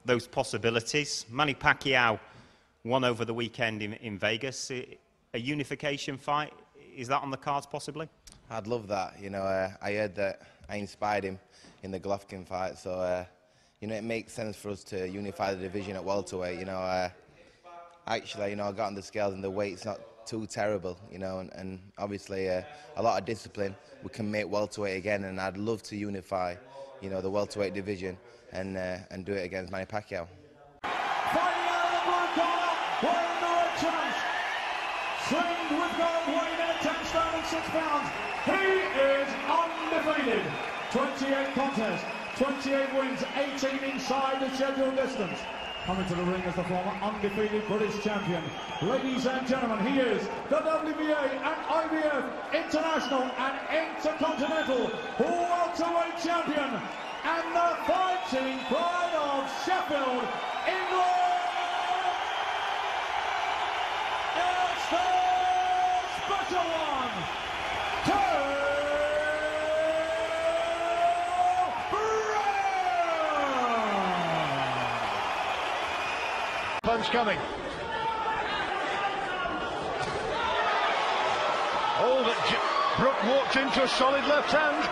those possibilities? Manny Pacquiao won over the weekend in Vegas. A unification fight, is that on the cards possibly? I'd love that. You know, I heard that I inspired him in the Golovkin fight, so you know, it makes sense for us to unify the division at welterweight. You know, actually, you know, I got on the scales and the weight's not too terrible. You know, and obviously a lot of discipline. We can make welterweight again, and I'd love to unify, you know, the welterweight division and do it against Manny Pacquiao. Fighting out of the blue corner, wearing the red trunks, trained with gold, weighing in at 10 stone and 6 pounds. He is undefeated. 28 contests, 28 wins, 18 inside the scheduled distance. Coming to the ring as the former undefeated British champion. Ladies and gentlemen, he is the WBA and IBF International and Intercontinental welterweight champion and the fighting pride of Sheffield, England. It's the special one, Kell Brook. Punch coming. Oh, but Brook walked into a solid left hand.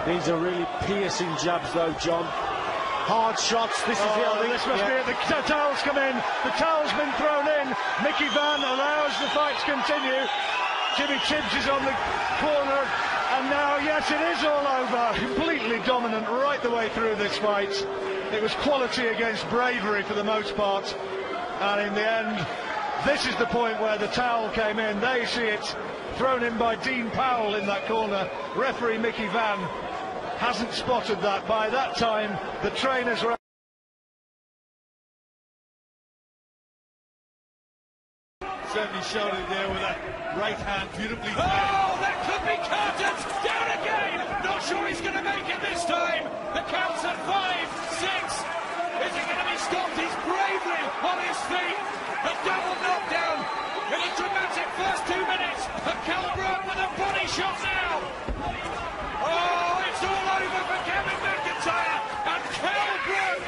These are really piercing jabs though, John. Hard shots. This is the This must be it. The towel's come in. The towel's been thrown in. Mickey Vann allows the fight to continue. Jimmy Tibbs is on the corner. And now, yes, it is all over. Completely dominant right the way through this fight. It was quality against bravery for the most part. And in the end, this is the point where the towel came in. They see it thrown in by Dean Powell in that corner. Referee Mickey Vann hasn't spotted that. By that time, the trainers were... Certainly showed it there with that right hand beautifully. Oh, that could be counted. Down again. Not sure he's going to make it this time. The count's at 5, 6. Is he going to be stopped? He's bravely on his feet. A double knockdown in a dramatic first 2 minutes. And Kell Brook with a body shot now. Oh, it's all over for Kevin McIntyre and Kell Brook.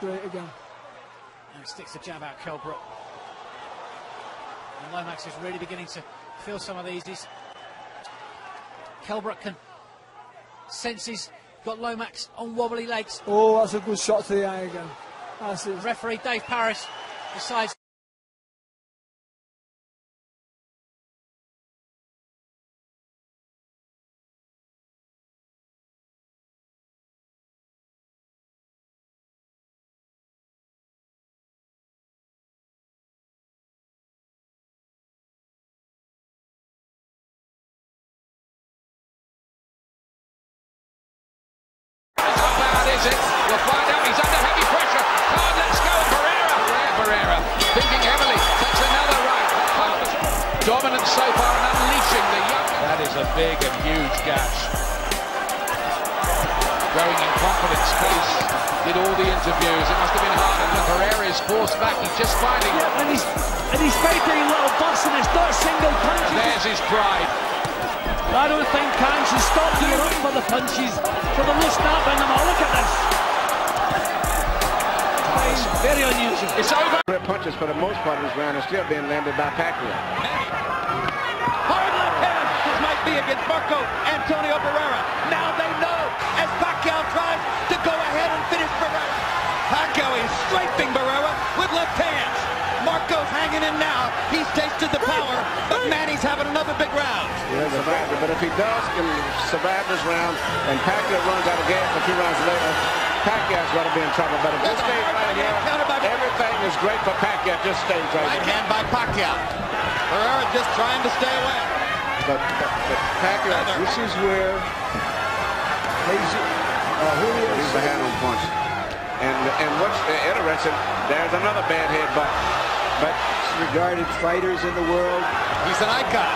Great again. And sticks the jab out, Kell Brook. And Lomax is really beginning to feel some of these. Kell Brook can sense he's got Lomax on wobbly legs. Oh, that's a good shot to the eye again. That's it. Referee Dave Parris decides. We'll find out. He's under heavy pressure. Hard, let's go. Barrera thinking heavily. Takes another right. Dominant so far and unleashing the young. That is a big and huge gash. Growing in confidence. Case did all the interviews. It must have been hard. And Barrera is forced back. He's just finding. Yeah, and he's fighting little busts and it's not single punches. There's his pride. I don't think Khan should stop doing up for the punches, for the low snap in them. Oh, look at this. It's very unusual. It's over. Punches for the most part of this round are still being landed by Pacquiao. Hard left hand. This might be against Marco Antonio Barrera. Now they know as Pacquiao tries to go ahead and finish Barrera. Pacquiao is strafing Barrera with left hand. if he does survive this round and Pacquiao runs out of gas a few rounds later, Pacquiao's going to be in trouble. But at this stage right here, everything is great for Pacquiao at this stage right here. Right hand by Pacquiao. Pereira just trying to stay away. But Pacquiao, this is where Julio he's a hand-on punch. And what's interesting, there's another bad headbutt. But regarded fighters in the world. He's an icon.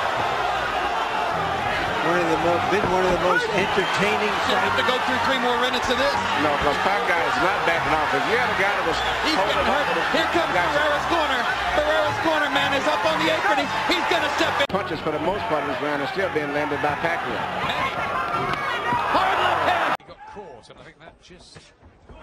One of the most entertaining You have to go through 3 more minutes of this. No, because Pacquiao is not backing off. If you had a guy that was He's getting hurt. Here comes Pereira's corner. Pereira's corner, man, is up on the apron. He's going to step in. Punches for the most part of this round are still being landed by Pacquiao. Hard left hand. He got caught, and I think that just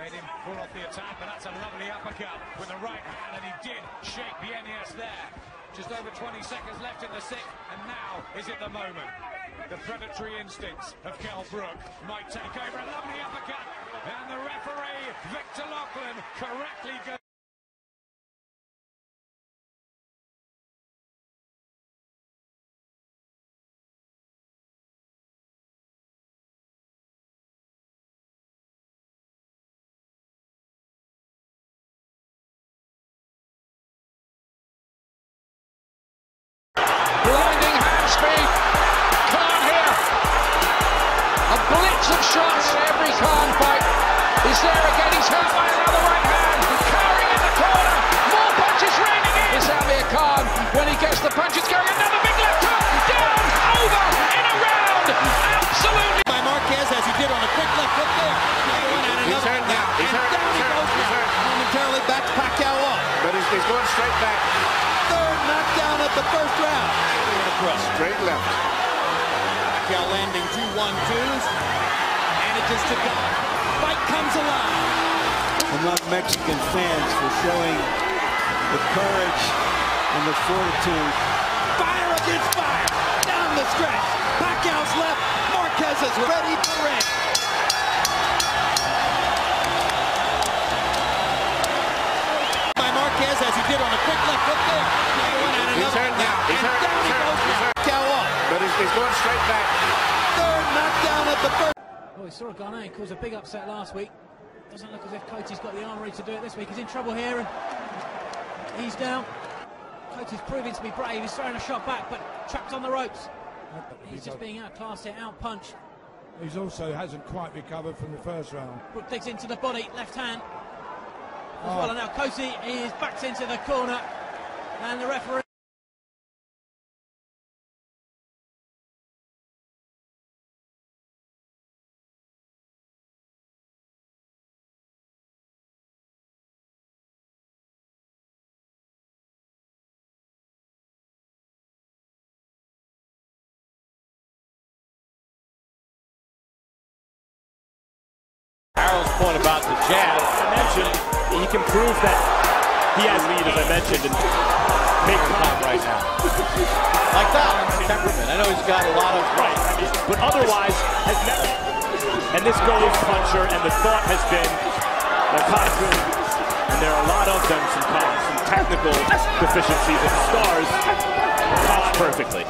made him pull off the attack, but that's a lovely uppercut with the right hand, and he did shake the NES there. Just over 20 seconds left in the 6th, and now is it the moment. The predatory instincts of Kell Brook might take over. A lovely uppercut, and the referee, Victor Loughlin, correctly goes. Blinding hand speed. Khan here. A blitz of shots. Every Khan fight is there again. He's hurt by another right hand. Cowering in the corner. More punches raining in. It's Amir Khan. When he gets the punches going, another big left hook. Down. Over. In a round. Absolutely. By Marquez as he did on a quick left hook there. He's hurt now. He's hurt. Momentarily backs Pacquiao off. But he's going straight back. Third knockdown of the first round. Straight left. Pacquiao landing 2 1-2s. Manages to go. Fight comes alive. among Mexican fans for showing the courage and the fortitude. Fire against fire. Down the stretch. Pacquiao's left. Marquez is ready to ring. By Marquez as he did on a quick left hook there. He's hurt now. He's hurt. But he's going straight back. Third knockdown of the first. Well, we saw a Ghanaian cause a big upset last week. Doesn't look as if Cody's got the armory to do it this week. He's in trouble here and he's down. Cody's proving to be brave. He's throwing a shot back, but trapped on the ropes. He's just being outclassed here, outpunched. He also hasn't quite recovered from the first round. Brook digs into the body, left hand. As well, and now Coty is backed into the corner, and the referee. Harold's point about the jab, I mentioned he can prove that he has lead, as I mentioned, and make time right now. Like that, temperament. I know he's got a lot of but otherwise has never. And this goes puncher, and the thought has been that Khan's really, and there are a lot of them, some technical deficiencies and stars. Khan's perfectly,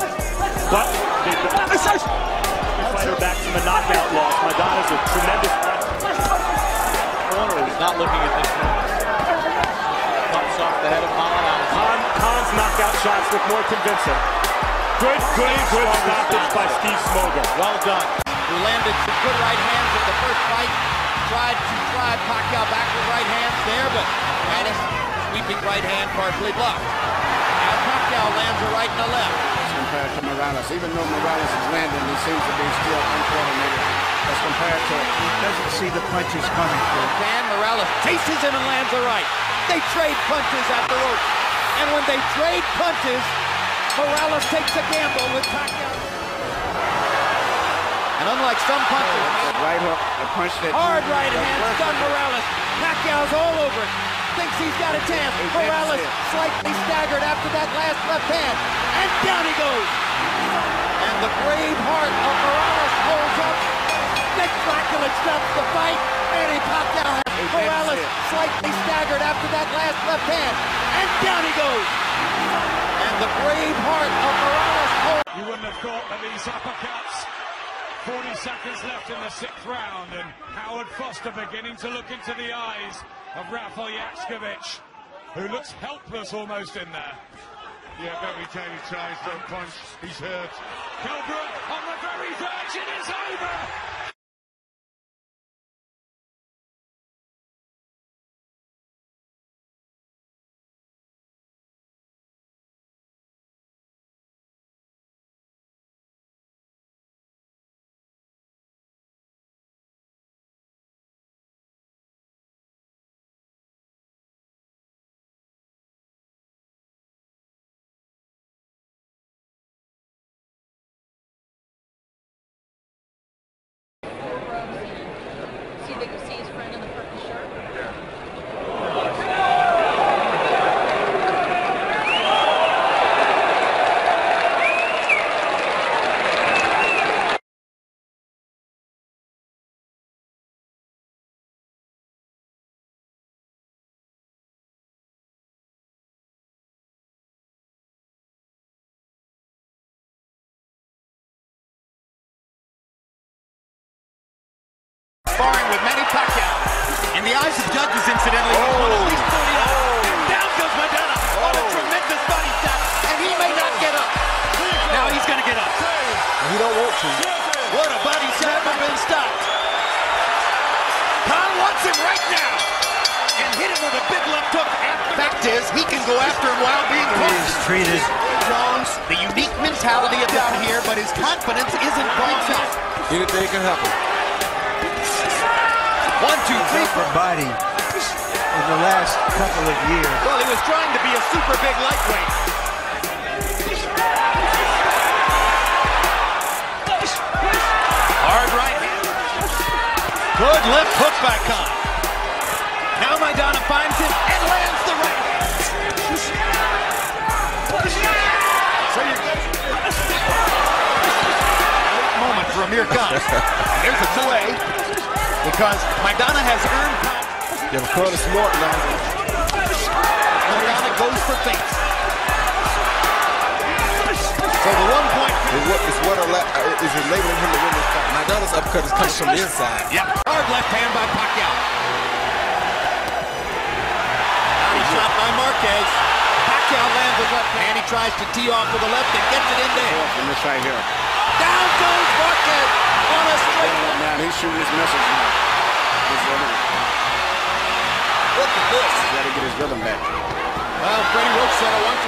but the fighter back from a knockout loss. Maidana's a tremendous corner is not looking at this moment. Bumps off the head of Khan's knockout shots look more convincing. Good stoppage by Steve Smoger. Well done. Who landed some good right hands in the first fight. Tried to drive Pacquiao back with right hands there, but Manny sweeping right hand partially blocked. Now Pacquiao lands a right and a left. Compared to Morales, even though Morales is landing, he seems to be still uncoordinated as compared to. He doesn't see the punches coming. And Morales chases him and lands a right. They trade punches at the rope. And when they trade punches, Morales takes a gamble with Pacquiao. And unlike some punches, right hook, a punch that hard right hand stunned Morales. Pacquiao's all over it. Thinks he's got a chance. Morales slightly staggered after that last left hand. And down he goes. And the brave heart of Morales holds up. Spectacular stops the fight. Manny Pacquiao has Morales slightly staggered after that last left hand. And down he goes. And the brave heart of Morales holds. You wouldn't have thought of these uppercuts. 40 seconds left in the 6th round, and Howard Foster beginning to look into the eyes of Rafal Jaczkovic, who looks helpless almost in there. Yeah, every time he tries to punch, he's hurt. Kilbrook on the very verge, it is over! See his friend in the purple shirt? Sparring with Manny Pacquiao. In the eyes of judges, incidentally, he's won at least 40 out. And down goes Maidana on a tremendous body shot, and he may not get up. Now he's going to get up. He don't want to. What a body shot, but been stopped. Khan wants him right now, and hit him with a big left hook. Fact is, he can go after him while being pushed. Treated. Jones, the unique mentality of down here, but his confidence isn't gone out. Anything can happen. 1, 2, 3 for body in the last couple of years. Well, he was trying to be a super big lightweight. Hard right hand. Good left hook by Khan. Now Maidana finds him and lands the right hand. So moment for Amir Khan. There's a two-way. Because Maidana has earned time. They've called it smart now. Maidana goes for feints. So the 1 point is enabling him to win this fight. Maidana's uppercut is coming from the inside. Yep. Hard left hand by Pacquiao. Body shot by Marquez. Pacquiao lands with left hand. He tries to tee off with the left and gets it in there. From this right here. Down goes Marquez on a straight. Now he's shooting his missiles now. Look at this. He's got to get his rhythm back. Well, Freddie Roach said it once.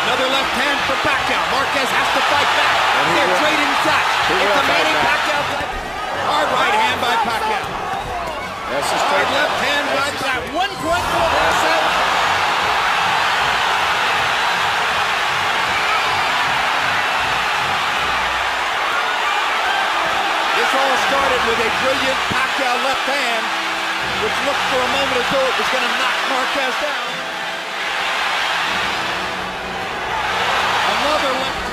Another left hand for Pacquiao. Marquez has to fight back. They're trading shots. It's a Manny Pacquiao fight. Hard right hand by Pacquiao. That's a Hard straight left hand by Pacquiao. 1.4%. This all started with a brilliant Pacquiao left hand, which looked for a moment as though it was going to knock Marquez down. Another left.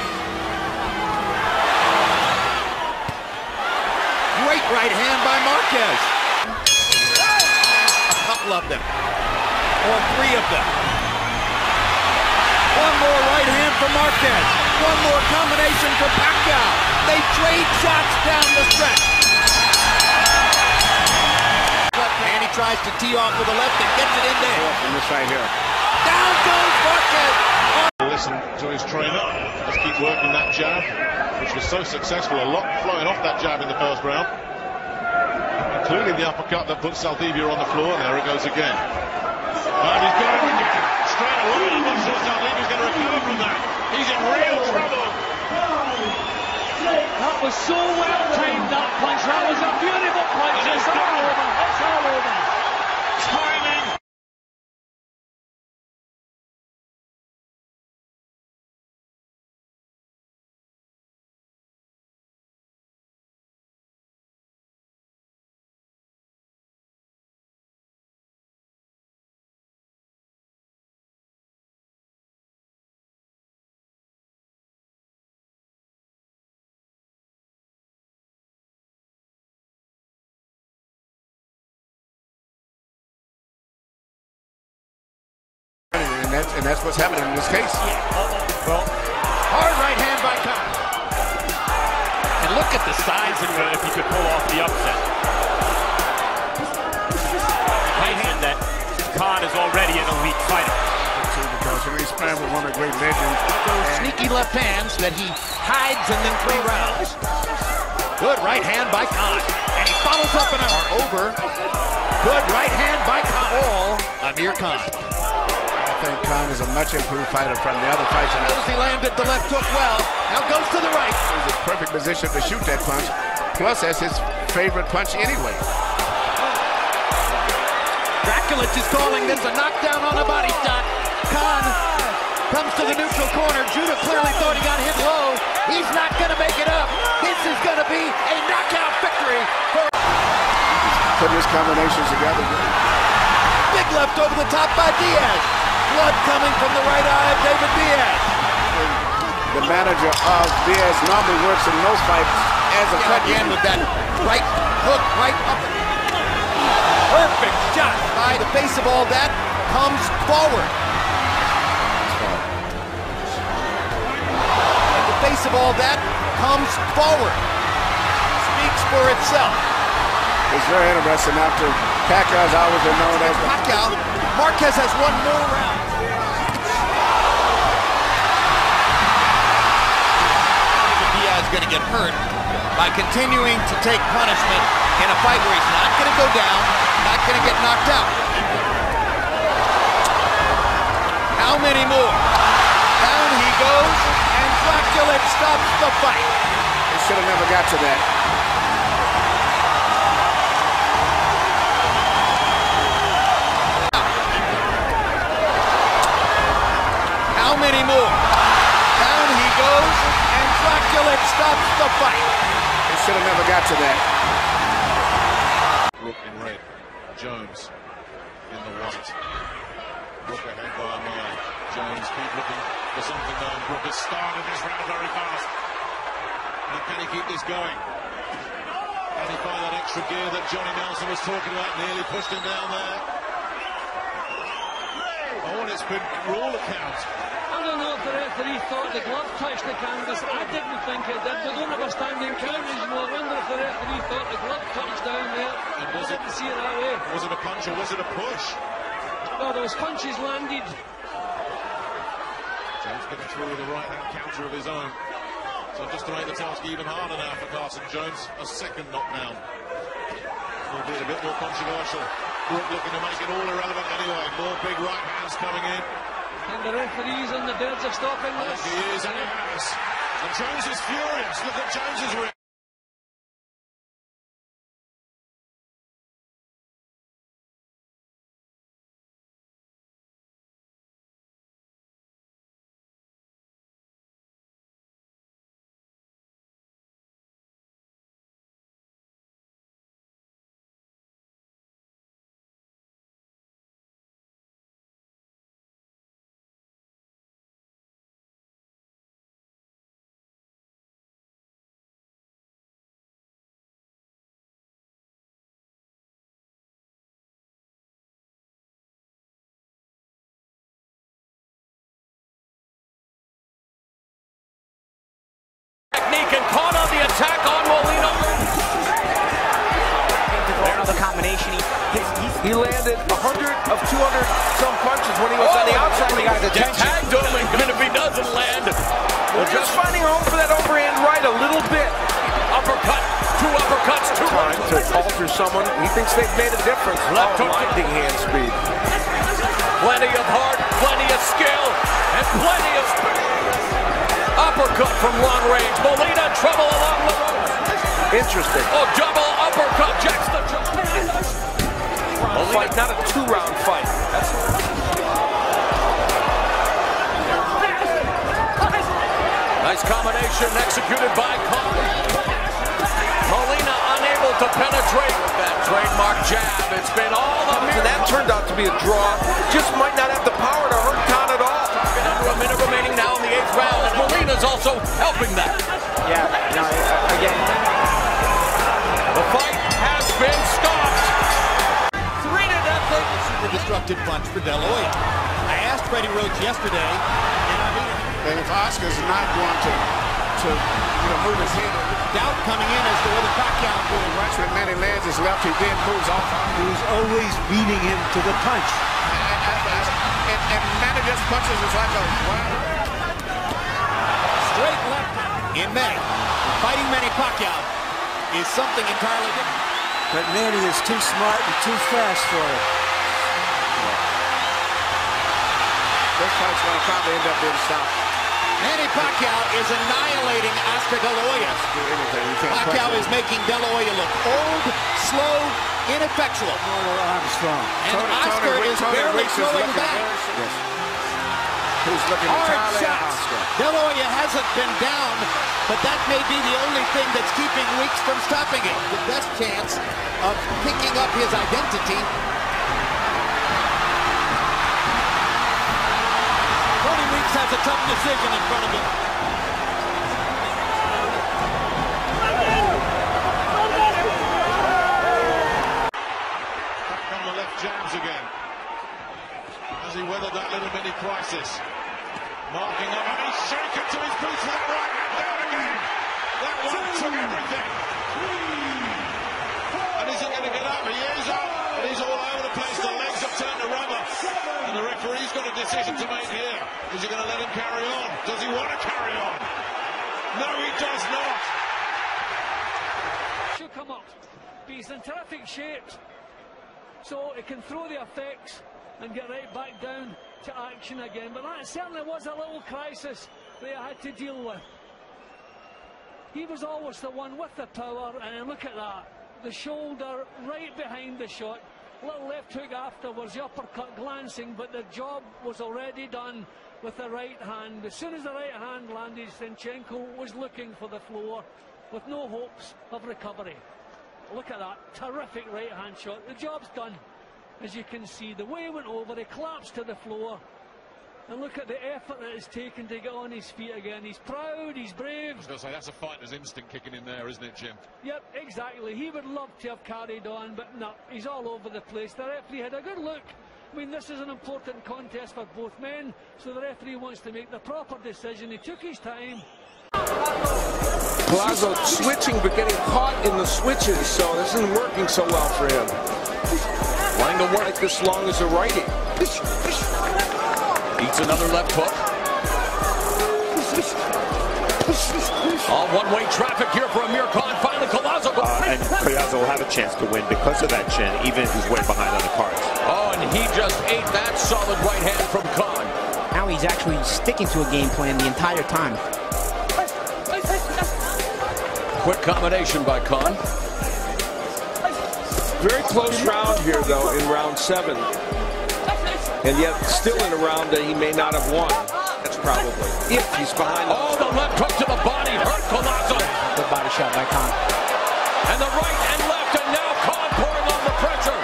Great right hand by Marquez. A couple of them, or 3 of them. One more right hand for Marquez. One more combination for Pacquiao. They trade shots down the stretch. And he tries to tee off with the left and gets it in there. From this right here. Down goes Marquez. Listen to his trainer. Just keep working that jab, which was so successful. A lot flowing off that jab in the first round, including the uppercut that put Saldivia on the floor. There it goes again. And he's got it again. Straight away. I'm not sure Saldivia's going to recover from that. He's in real trouble. That was so well timed, that punch. That was a beautiful punch. It's all over. It's all over. Timing. And that's what's happening in this case. Well, hard right hand by size if he could pull off the upset. Right hand that Khan is already an elite fighter. Because when he's playing with one of the great legends. Those sneaky left hands that he hides in them 3 rounds. Good right hand by Khan. And he follows up an arm over. Good right hand by Khan. All Amir Khan. I think Khan is a much improved fighter from the other fights. He landed the left hook well. Now goes to the right. He's in perfect position to shoot that punch. Plus, that's his favorite punch anyway. Draculich is calling this a knockdown on a body shot. Khan comes to the neutral corner. Judah clearly thought he got hit low. He's not going to make it up. This is going to be a knockout victory for... Put his combinations together. Big left over the top by Diaz. Blood coming from the right eye of David Diaz. The manager of Diaz normally works in those fights as a cut again with that right hook right up. Perfect shot by the base of all that comes forward. The base of all that comes forward. Speaks for itself. It's very interesting after Pacquiao's always been known as Pacquiao. Marquez has one more round. Diaz is going to get hurt by continuing to take punishment in a fight where he's not going to go down, not going to get knocked out. How many more? Down he goes, and Draculich stops the fight. He should have never got to that. How many more? Down he goes, and Draculich stops the fight. He should have never got to that. Brook in red, Jones in the white. Brook ahead by a mile. Jones keep looking for something down. Brook has started this round very fast. Now can he keep this going? Can he find that extra gear that Johnny Nelson was talking about? Nearly pushed him down there. Oh, and it's been rule account. I don't know if the referee thought the glove touched the canvas. I didn't think it did. They don't have a standing count. I wonder if the referee thought the glove touched down there. And was it to see it that way? Was it a punch or was it a push? No, those punches landed. Jones getting through with a right-hand counter of his own. So just to make the task even harder now for Carson Jones, a second knockdown. Albeit a bit more controversial. Brook looking to make it all irrelevant anyway. More big right hands coming in. And the referee's on the verge of stopping this. He is, and he has. And Jones is furious. Look at Jones's reaction. Technique and caught on the attack on Molina. The combination, he landed 100 of 200 some punches when he was on the outside. He got his attention. Tagged him, and if he doesn't land, we're just finding home for that overhand right a little bit. Uppercut, 2 uppercuts, 2 time to alter someone. He thinks they've made a difference. Left hook, blinding hand speed. Plenty of heart, plenty of skill, and plenty of speed. Uppercut from long range. Molina in trouble along the road. Interesting. Oh, double uppercut. Jacks the fight, not a 2-round fight. Nice combination executed by Khan. Molina unable to penetrate with that trademark jab. It's been all the and that turned out to be a draw. Just might not have the power to hurt Khan at all. Under a minute remaining now in the 8th round, and Molina's also helping that. Yeah, no, again. The fight has been stopped. 3-0. Super destructive punch for De La Hoya. I asked Freddie Roach yesterday, and if Oscar's not going to to move his head. Doubt coming in as to whether Pacquiao will. Watch when Manny lands his left, he then moves off. He's always beating him to the punch. And Manny just punches is like a straight left in May. Fighting Manny Pacquiao is something entirely different. But Manny is too smart and too fast for him. This fight's going to probably end up being stopped. Manny Pacquiao is annihilating Oscar De La Hoya. Pacquiao is making De La Hoya look old, slow, ineffectual. Armstrong. And Oscar is barely throwing back. Yes. Who's looking hard shots. De La Hoya hasn't been down, but that may be the only thing that's keeping Weeks from stopping it. The best chance of picking up his identity. Tony Weeks has a tough decision in front of him. Back on the left jabs again. As he weathered that little mini crisis. Marking up, and he's shaken to his boots with that right hand down again. That one took everything. And is he going to get up? He is up, and he's all over the place. The legs have turned to rubber. And the referee's got a decision to make here. Is he going to let him carry on? Does he want to carry on? No, he does not. Should come up. But he's in terrific shape. So he can throw the effects and get right back down to action again. But that certainly was a little crisis they had to deal with. He was always the one with the power, and look at that. The shoulder right behind the shot. Little left hook afterwards, the uppercut glancing, but the job was already done with the right hand. As soon as the right hand landed, Senchenko was looking for the floor with no hopes of recovery. Look at that, terrific right hand shot. The job's done. As you can see, the way he went over, he collapsed to the floor. And look at the effort that it's taken to get on his feet again. He's proud, he's brave. I was going to say, that's a fighter's instinct kicking in there, isn't it, Jim? Yep, exactly. He would love to have carried on, but no, he's all over the place. The referee had a good look. I mean, this is an important contest for both men, so the referee wants to make the proper decision. He took his time. Collazo switching, but getting caught in the switches, so this isn't working so well for him. Wanting to work this long as a righty. Eats another left hook. All one-way traffic here for Amir Khan. Finally, Collazo. And Collazo will have a chance to win because of that chin, even if he's way behind on the cards. Oh, and he just ate that solid right hand from Khan. Now he's actually sticking to a game plan the entire time. Quick combination by Khan. Very close round here, though, in round 7. And yet, still in a round that he may not have won. That's probably if he's behind. Oh, the left hook to the body hurt Collazo. Good body shot by Khan. And the right and left, and now Khan pouring on the pressure.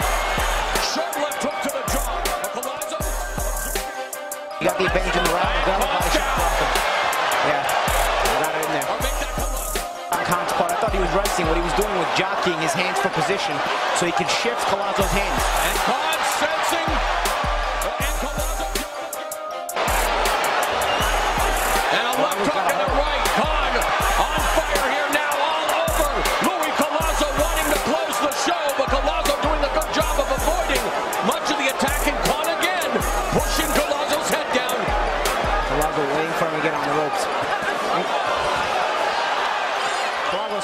Short left hook to the jaw. Collazo. You got the advantage in the round. Got a body shot. Yeah, got it in there. On Khan's part, I thought he was resting. What he was doing was jockeying his hands for position so he could shift Collazo's hands. And Khan sensing.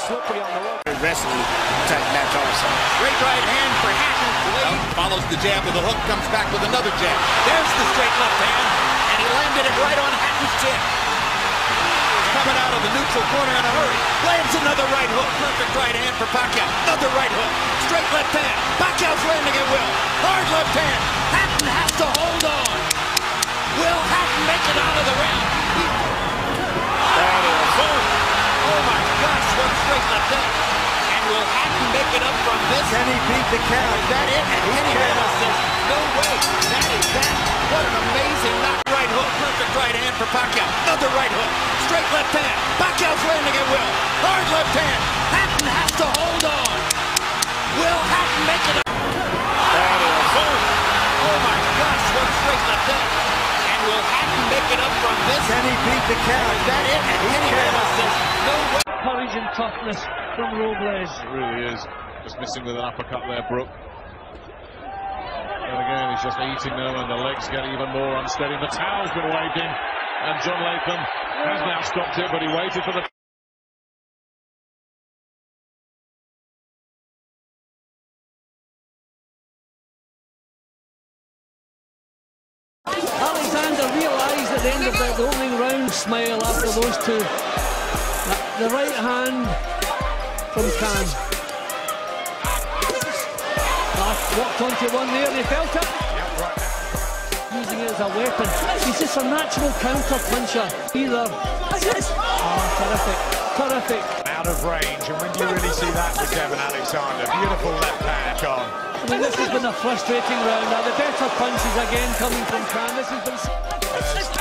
Slippery on the rope. Wrestling type match also. Great right hand for Hatton. Follows the jab with a hook, comes back with another jab. There's the straight left hand, and he landed it right on Hatton's chin. Coming out of the neutral corner in a hurry. Lands another right hook. Perfect right hand for Pacquiao. Another right hook. Straight left hand. Pacquiao's landing at will. Hard left hand. Hatton has to hold on. Will Hatton make it out of the round? That is oh my gosh, what straight left hand. And will Hatton make it up from this? Can he beat the count? Is that it? And Kenny Ramos says, no way. That is that. What an amazing knock right hook. Perfect right hand for Pacquiao. Another right hook. Straight left hand. Pacquiao's landing at will. Hard left hand. Hatton has to hold on. Will Hatton make it up? That is oh my gosh, what straight left hand. And will Hatton make it up from this? Can he beat the count? Is that it? And Kenny Ramos says, no way. toughness from Robles. It really is. Just missing with an uppercut there, Brook. And again, he's just eating them, and the legs get even more unsteady. The towel's been waved in, and John Latham has now stopped it, but he waited for the... Alexander realised at the end of the opening round, smile after those two. The right hand from Khan. Walked onto one there, and he felt it. Using it as a weapon. He's just a natural counter puncher. Either. Terrific. Terrific. Out of range, and when do you really see that with Devon Alexander? Beautiful left hand, Khan. I mean, this has been a frustrating round. Now, the better punches again coming from Khan. This has been...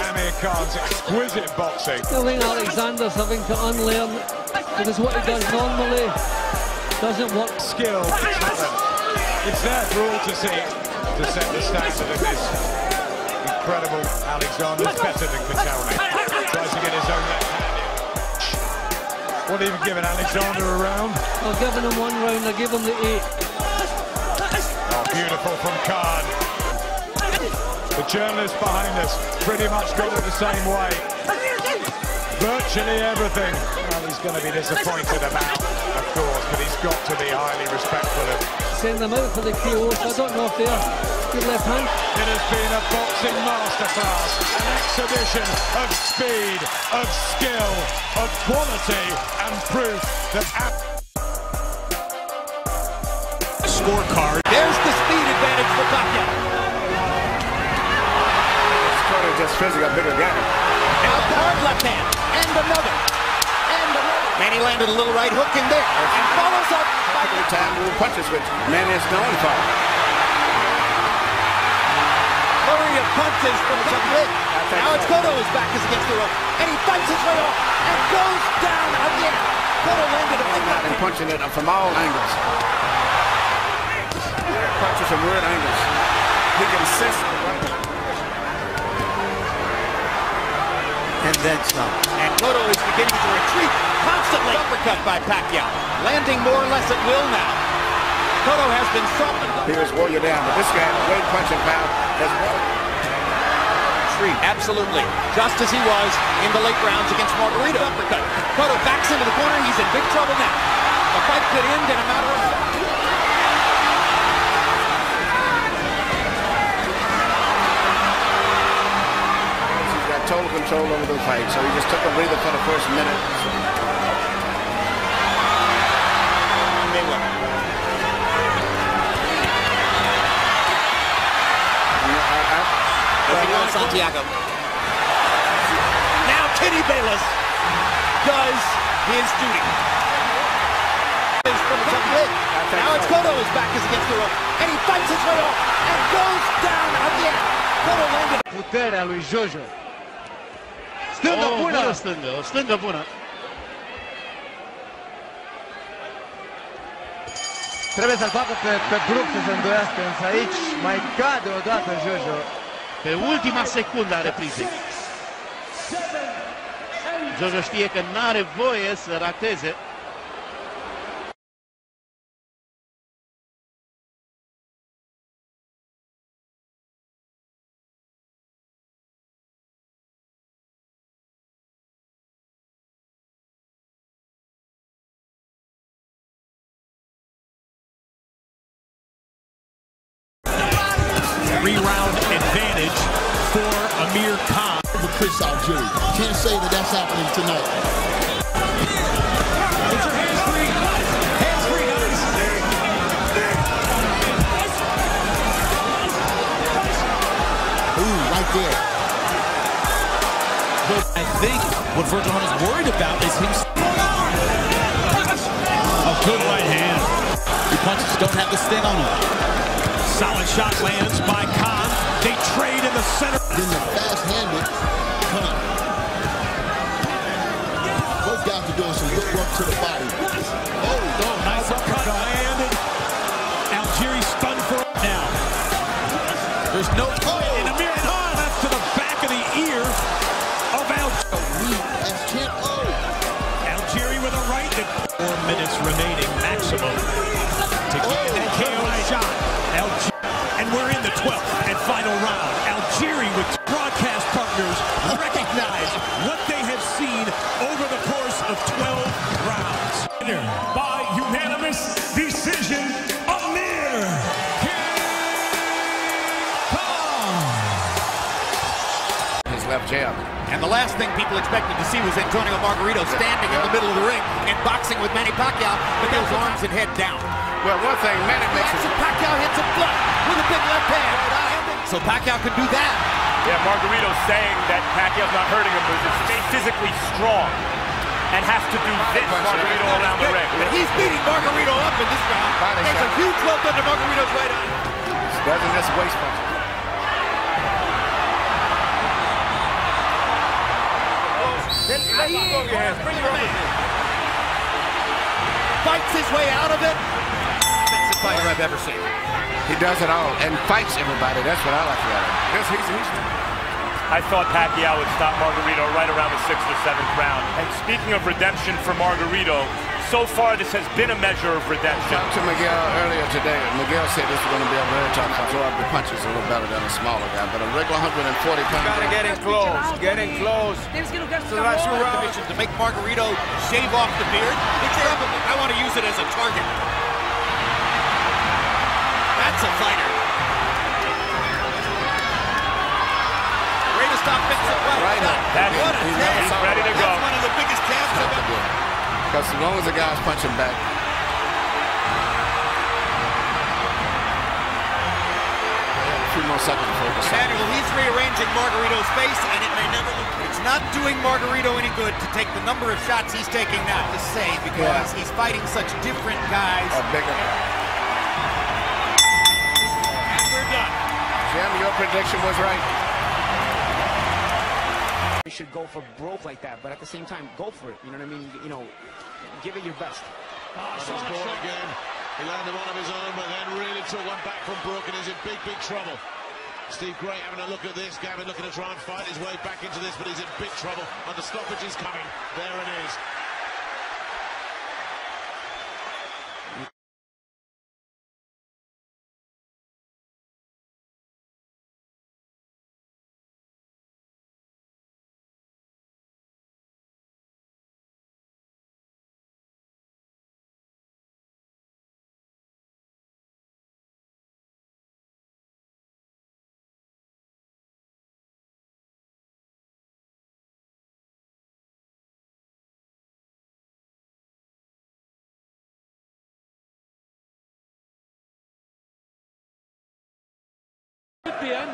Amir Khan's exquisite boxing. I think Alexander's having to unlearn, because what he does normally doesn't work. Skill, it's there for all to see, to set the standard of this incredible Alexander's better than Kotoni. Tries to get his own left hand in. What have you given Alexander a round? I've given him 1 round, I give him the 8. Oh, beautiful from Khan. The journalists behind us pretty much got it the same way. Virtually everything. Well, he's going to be disappointed about, of course, but he's got to be highly respectful of. Send them out for the KO, so I don't know if they're good left hand. It has been a boxing masterclass, an exhibition of speed, of skill, of quality, and proof that... Scorecard. There's the speed advantage for Pacquiao. Cotto just physically got bigger again. Now hard left hand, and another. Manny landed a little right hook in there, and follows up by the time to punches, which Manny is known for. Flurry of punches from the lip. Now it's Cotto, his back is against the rope, and he fights his way off, and goes down again. Cotto landed a big left. And punching it from all angles. Punches from weird angles. He can assist. And then some. And Cotto is beginning to retreat constantly. Uppercut by Pacquiao. Landing more or less at will now. Cotto has been softened. He was wore you down, but this guy, weight punching power, has retreat. Absolutely. Just as he was in the late rounds against Margarito. Uppercut. Cotto backs into the corner. He's in big trouble now. The fight could end in a matter of seconds. Total control over the fight, so he just took a breather for the first minute. Santiago. Now Kenny Bayless does his duty. Now it's Cotto, his back is against the rope, and he fights his way off and goes down again. Cotto landed. Puterea lui Jojo. Stânga bună! O stângă bună. Trebuie să-l facă pe Brook să se îndoiască, însă aici mai cade odată Jojo. Pe ultima secundă a reprizei. Jojo știe că n-are voie să rateze. Three-round advantage for Amir Khan. With Chris Algieri. Can't say that that's happening tonight. It's your hands free. Hands free, guys. Ooh, right there. I think what Virgil Hunter's worried about is him. A good right hand. The punches don't have the sting on him. Solid shot lands by Khan. They trade in the center. Then the fast-handed Khan. Both guys are doing some good work to the body. Oh, nice uppercut landed. Algieri stunned for it now. There's no point. And Amir Khan, that's to the back of the ear of Algieri. Algieri with a right. 4 minutes remaining maximum to get that KO shot. And we're in the 12th and final round. Algieri with broadcast partners recognize what they have seen over the course of 12 rounds. By unanimous decision, Amir Khan. His left jab. And the last thing people expected to see was Antonio Margarito standing in the middle of the ring and boxing with Manny Pacquiao with those arms and head down. Well, one thing Manny makes it. Pacquiao hits him flat with a big left hand. So Pacquiao could do that. Yeah, Margarito's saying that Pacquiao's not hurting him, but is physically strong and has to do this Margarito around the ring. But he's beating Margarito up in this round. There's a huge left under Margarito's right eye. Doesn't miss waist punch. Fights his way out of it. Best fighter I've ever seen. He does it all and fights everybody. That's what I like about him. I thought Pacquiao would stop Margarito right around the 6th or 7th round. And speaking of redemption for Margarito, so far this has been a measure of redemption. I talked to Miguel earlier today. Miguel said this is going to be a very tough fight. Throw up the punches a little better than a smaller guy, but a regular 140 pound. Gotta get in close. Get in close. So that's your round. To make Margarito shave off the beard. I want to use it as a target. That's a fighter. Way to stop Vincent Right now. He's ready to go. That's one of the biggest jabs I've ever. Because as long as the guy's punching back. A few more seconds to focus. Manuel, he's rearranging Margarito's face, and it may never look. It's not doing Margarito any good to take the number of shots he's taking now. To say because he's fighting such different guys. Bigger. And we're done. Jim, your prediction was right. You should go for broke like that, but at the same time, go for it. You know what I mean? You know, give it your best. Again. He landed one of his own, but then really took one back from Brook and is in big, big trouble. Steve Gray having a look at this. Gavin looking to try and fight his way back into this, but he's in big trouble. And the stoppage is coming. There it is. Could be in.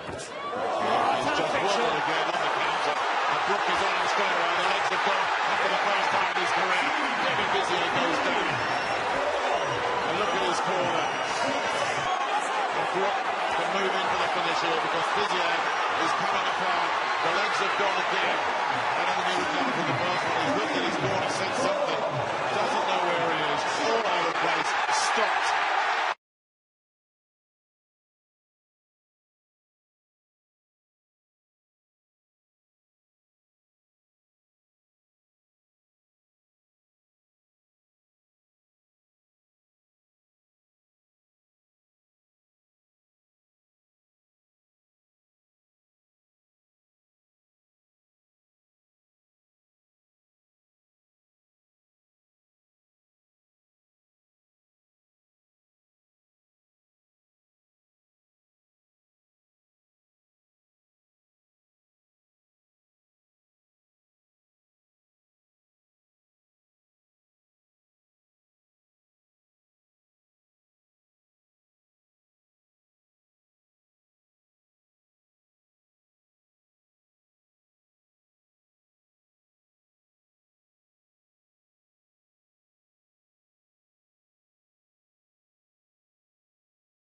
He's just wobbled again on the counter. And Brook is on him straight away. The legs have gone up for the first time in his career. Maybe Vizier goes down. And look at his corner. And Brook can move in for the finish here because Vizier is coming apart. The legs have gone again. I don't think he recovered from the